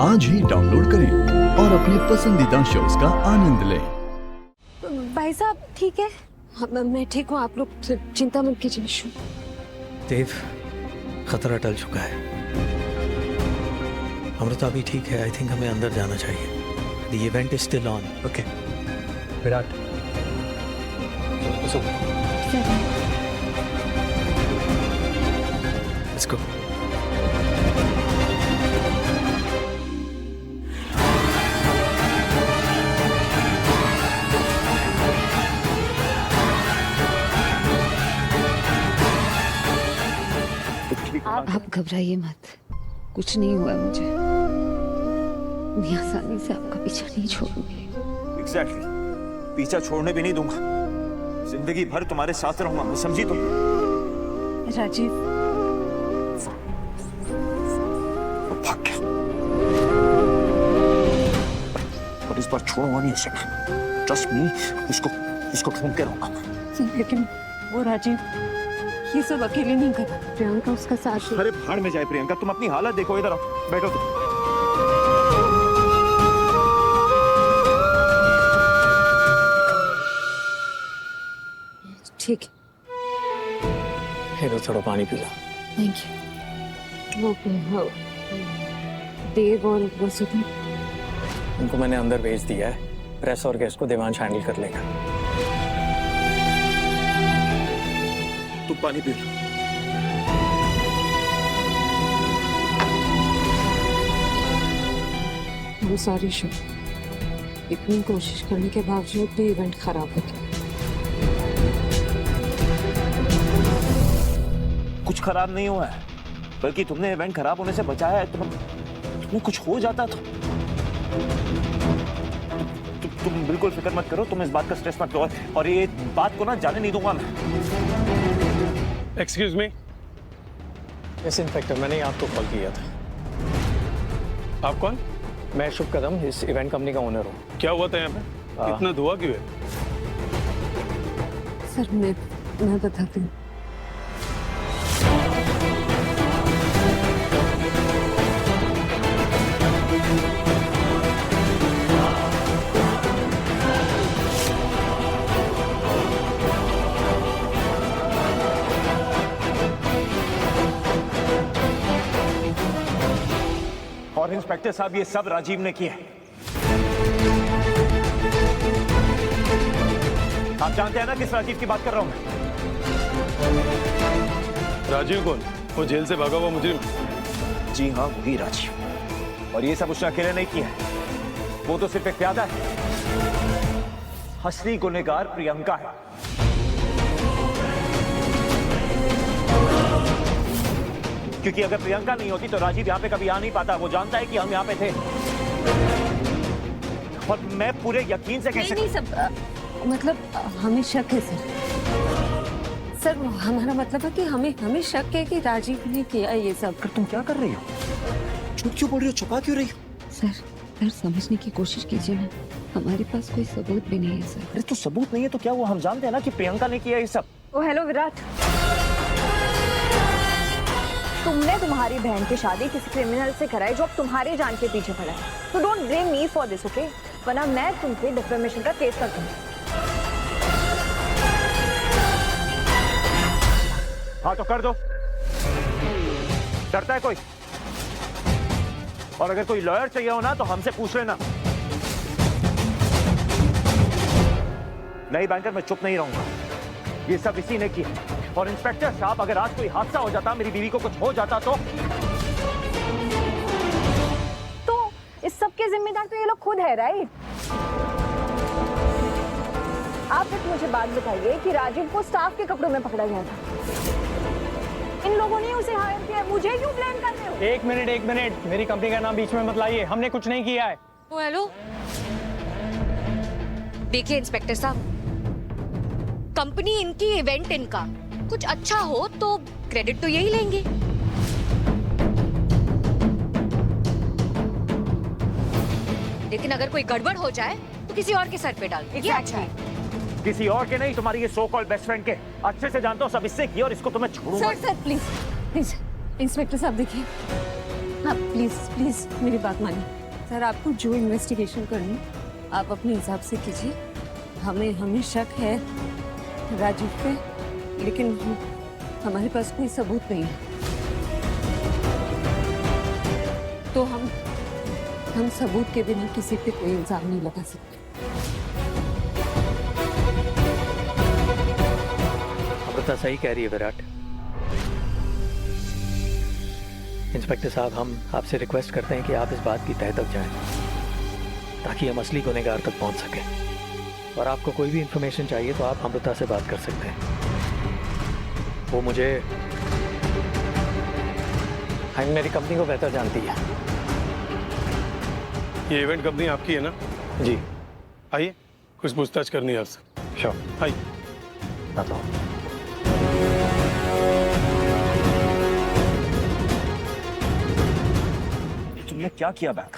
आज ही डाउनलोड करें और अपने पसंदीदा शोज का आनंद लें। भाई साहब ठीक है, मैं ठीक हूँ, आप लोग चिंता मत कीजिए। देव, खतरा टल चुका है। अमृता भी ठीक है। आई थिंक हमें अंदर जाना चाहिए। The event is still on. Okay Virat, let's go. आप घबराइए मत, कुछ नहीं हुआ मुझे। मैं आसानी से आपका पीछा नहीं छोड़ूंगी। एग्जैक्टली, पीछा छोड़ने भी नहीं दूंगा। जिंदगी भर तुम्हारे साथ रहूंगा मैं, समझी तुम? राजीव, भाग गया, पर इस बार छोड़ूंगा नहीं इसे। ट्रस्ट मी, इसको ढूंढ के रहूंगा। लेकिन वो राजीव ये सब अकेले नहीं कर, प्रियंका उसका साथ। अरे भाड़ में जाए प्रियंका, तुम अपनी हालत देखो। इधर आओ, बैठो तुम। ठीक है, तो थोड़ा पानी पी लो। Thank you. वो देव और वसुधा, उनको मैंने अंदर भेज दिया है। प्रेस और गेस्ट को देवांश हैंडल कर लेगा। तुम पानी P low. I'm sorry Shiv, इतनी कोशिश करने के बावजूद भी इवेंट खराब हो गया। कुछ खराब नहीं हुआ है, बल्कि तुमने इवेंट खराब होने से बचाया है। तुम्हें कुछ हो जाता तो तुम बिल्कुल फिक्र मत करो, तुम इस बात का स्ट्रेस मत लो, और ये बात को ना जाने नहीं दूंगा मैं। Excuse me. यस इंस्पेक्टर, मैंने आपको कॉल किया था। आप कौन? मैं शुभ कदम, इस इवेंट कंपनी का ओनर हूँ। क्या हुआ था यहाँ पे? इतना धुआं क्यों है? सर मैं बताती हूँ। और इंस्पेक्टर साहब, ये सब राजीव ने किया। आप जानते हैं ना किस राजीव की बात कर रहा हूं मैं? राजीव कौन? वो जेल से भागा हुआ मुजरिम? जी हाँ, वही राजीव। और ये सब उसने अकेले नहीं किया है, वो तो सिर्फ एक प्यादा है। असली गुनहगार प्रियंका है। क्योंकि अगर प्रियंका नहीं होती तो राजीव यहाँ पे कभी आ नहीं पाता। वो जानता है कि हम यहाँ पे थे, और मैं पूरे यकीन से कैसे नहीं सब मतलब हमें शक है सर, हमारा मतलब है कि हमें शक है कि राजीव ने किया ये सब। कर तुम क्या कर रही हो? झूठ क्यों बोल रही हो? छुपा क्यों रही हो? सर समझने की कोशिश कीजिए ना, हमारे पास कोई सबूत भी नहीं है सर। अरे तो सबूत नहीं है तो क्या हुआ? हम जानते हैं ना कि प्रियंका ने किया ये सब। ओ हेलो विराट, तुमने तुम्हारी बहन की शादी किसी क्रिमिनल से कराई जो अब तुम्हारी जान के पीछे पड़ा है। तो don't blame me for this, okay? वरना मैं तुम पे डिफेमेशन का केस कर दूंगी। हाँ तो कर दो, डरता है कोई? और अगर कोई लॉयर चाहिए हो ना तो हमसे पूछ लेना। नहीं बैंकर, मैं चुप नहीं रहूंगा। ये सब इसी ने किया। और इंस्पेक्टर साहब, अगर आज कोई हादसा हो जाता, मेरी बीवी को कुछ हो जाता तो इस सब के जिम्मेदार तो ये लोग खुद है, राइट? आप एक मुझे बात बताइए कि राजीव को स्टाफ के कपड़ों में पकड़ा गया था, इन लोगों ने उसे हायर किया, मुझे क्यों ब्लेम कर रहे हो? एक मिनट, मेरी कंपनी का नाम बीच में मत लाइए। हमने कुछ नहीं किया है। ओ हेलो, देखिए इंस्पेक्टर साहब, कंपनी इनकी, इवेंट इनका, कुछ अच्छा हो तो क्रेडिट तो यही लेंगे। लेकिन अगर कोई गड़बड़ हो जाए तो किसी और के सर पे डाल ये अच्छा है। किसी और के नहीं, तुम्हारी ये सो कॉल्ड बेस्ट फ्रेंड के। अच्छे से जानता हूँ सब इससे किया, और इसको तो मैं छोड़ूंगा। सर प्लीज इंस्पेक्टर साहब देखिए, हाँ प्लीज प्लीज मेरी बात मानिए सर, आपको जो इन्वेस्टिगेशन करनी आप अपने हिसाब से कीजिए। हमें शक है राजीव पे, लेकिन हमारे पास कोई सबूत नहीं है, तो हम सबूत के बिना किसी पे कोई इल्जाम नहीं लगा सकते। अमृता सही कह रही है विराट। इंस्पेक्टर साहब, हम आपसे रिक्वेस्ट करते हैं कि आप इस बात की तह तक जाएं, ताकि हम असली गुनहगार तक पहुंच सकें। और आपको कोई भी इंफॉर्मेशन चाहिए तो आप अमृता से बात कर सकते हैं। वो मुझे मेरी कंपनी को बेहतर जानती है। ये इवेंट कंपनी आपकी है ना? जी। आइए, कुछ पूछताछ करनी है आपसे। श्योर। आइए। बताओ। तुमने क्या किया बैक?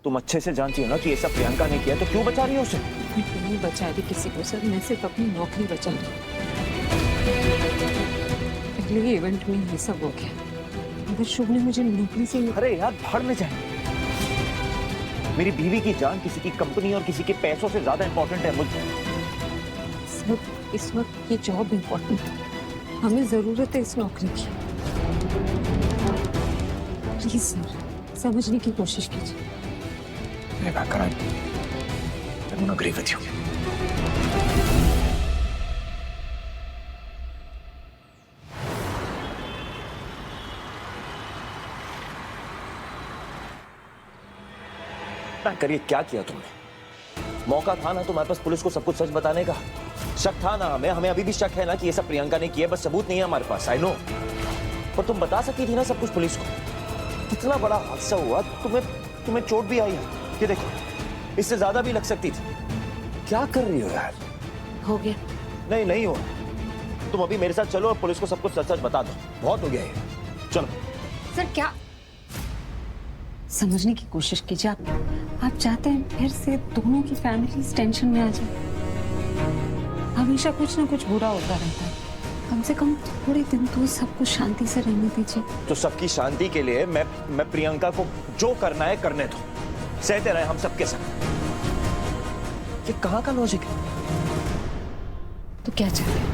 तुम अच्छे से जानती हो ना कि ये सब प्रियंका ने किया, तो क्यों बचा रही हो उसे? मैं नहीं बचा रही किसी को सर, मैं सिर्फ अपनी नौकरी बचा रही हूँ। पहले इवेंट में ये सब हो गया, अगर शुभ ने मुझे नौकरी से अरे यार भाड़ में जाए। मेरी बीवी की जान किसी की कंपनी और किसी के पैसों से ज्यादा इंपॉर्टेंट है मुझे। सर, इस वक्त ये जॉब इम्पोर्टेंट है, हमें जरूरत है इस नौकरी की। प्लीज सर, समझने की कोशिश कीजिए। मैं back कर आई। I don't agree with you. Back करिए, क्या किया तुमने? मौका था ना तुम्हारे पास पुलिस को सब कुछ सच बताने का। शक था ना हमें अभी भी शक है ना कि ये सब प्रियंका ने किया, बस सबूत नहीं है हमारे पास। आई नो, पर तुम बता सकती थी ना सब कुछ पुलिस को। कितना बड़ा हादसा हुआ, तुम्हें चोट भी आई है, ये देखो, इससे ज्यादा भी लग सकती थी। क्या कर रही हो यार? हो गया। नहीं हो, तुम अभी मेरे साथ चलो और पुलिस को सब कुछ सच सच बता दो। बहुत हो गया ये, चलो। सर क्या, समझने की कोशिश कीजिए। आप चाहते हैं फिर से दोनों की फैमिली टेंशन में आ जाए? हमेशा कुछ ना कुछ बुरा होता रहता है, कम से कम थोड़े दिन तो सब कुछ शांति से रहने दीजिए। तो सबकी शांति के लिए मैं प्रियंका को जो करना है करने दो, सहते रहे हम सबके साथ। ये कहाँ का लॉजिक है? तो क्या चाहते हैं?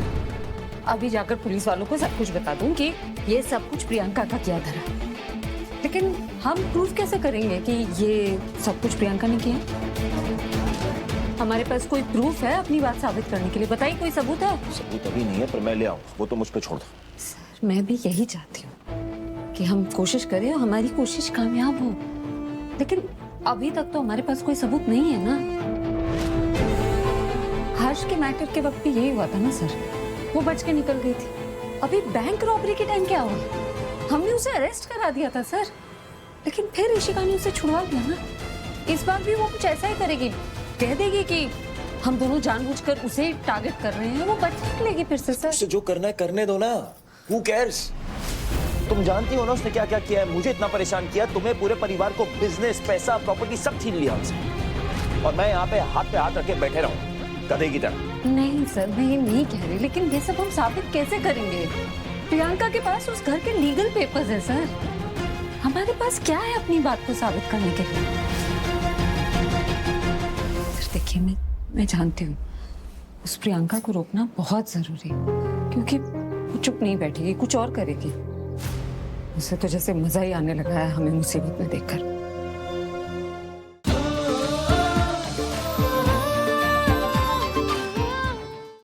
अभी जाकर पुलिस वालों को सब कुछ बता दूं कि ये सब कुछ प्रियंका का किया धरा, लेकिन हम प्रूफ कैसे करेंगे कि ये सब कुछ प्रियंका ने किया? हमारे पास कोई प्रूफ है अपनी बात साबित करने के लिए? बताइए, कोई सबूत है? सबूत अभी नहीं है, पर मैं ले आऊं, वो तो मुझ पे छोड़ दो। सर, मैं भी यही चाहती हूँ कि हम कोशिश करें और हमारी कोशिश कामयाब हो, लेकिन अभी तक तो हमारे पास कोई सबूत नहीं है ना। हर्ष के मैटर के वक्त भी यही हुआ था ना सर, वो बच के निकल गई थी। अभी बैंक रॉबरी के टाइम क्या हुआ? हमने उसे अरेस्ट करा दिया था सर, लेकिन फिर ऋषिका ने उसे छुड़वा दिया ना। इस बार भी वो कुछ ऐसा ही करेगी, कह देगी कि हम दोनों जानबूझकर उसे टारगेट कर रहे हैं, वो बच निकलेगी फिर से सर। उसे जो करना है करने दो ना, Who cares? तुम जानती हो ना उसने क्या क्या किया है, मुझे इतना परेशान किया, तुम्हें पूरे परिवार को, बिजनेस, पैसा, प्रॉपर्टी सब छीन लिया हमसे, और मैं यहाँ पे हाथ रख के बैठे रहूं गधे की तरह? नहीं सर, मैं ये नहीं कह रही, लेकिन ये सब हम साबित कैसे करेंगे? प्रियंका के पास उस घर के लीगल पेपर्स है सर, हमारे पास क्या है अपनी बात को साबित करने के लिए? सर देखिए, मैं जानती हूँ उस प्रियंका को रोकना बहुत जरूरी है, क्योंकि वो चुप नहीं बैठेगी, कुछ और करेगी। उसे तो जैसे मजा ही आने लगा है हमें मुसीबत में देखकर।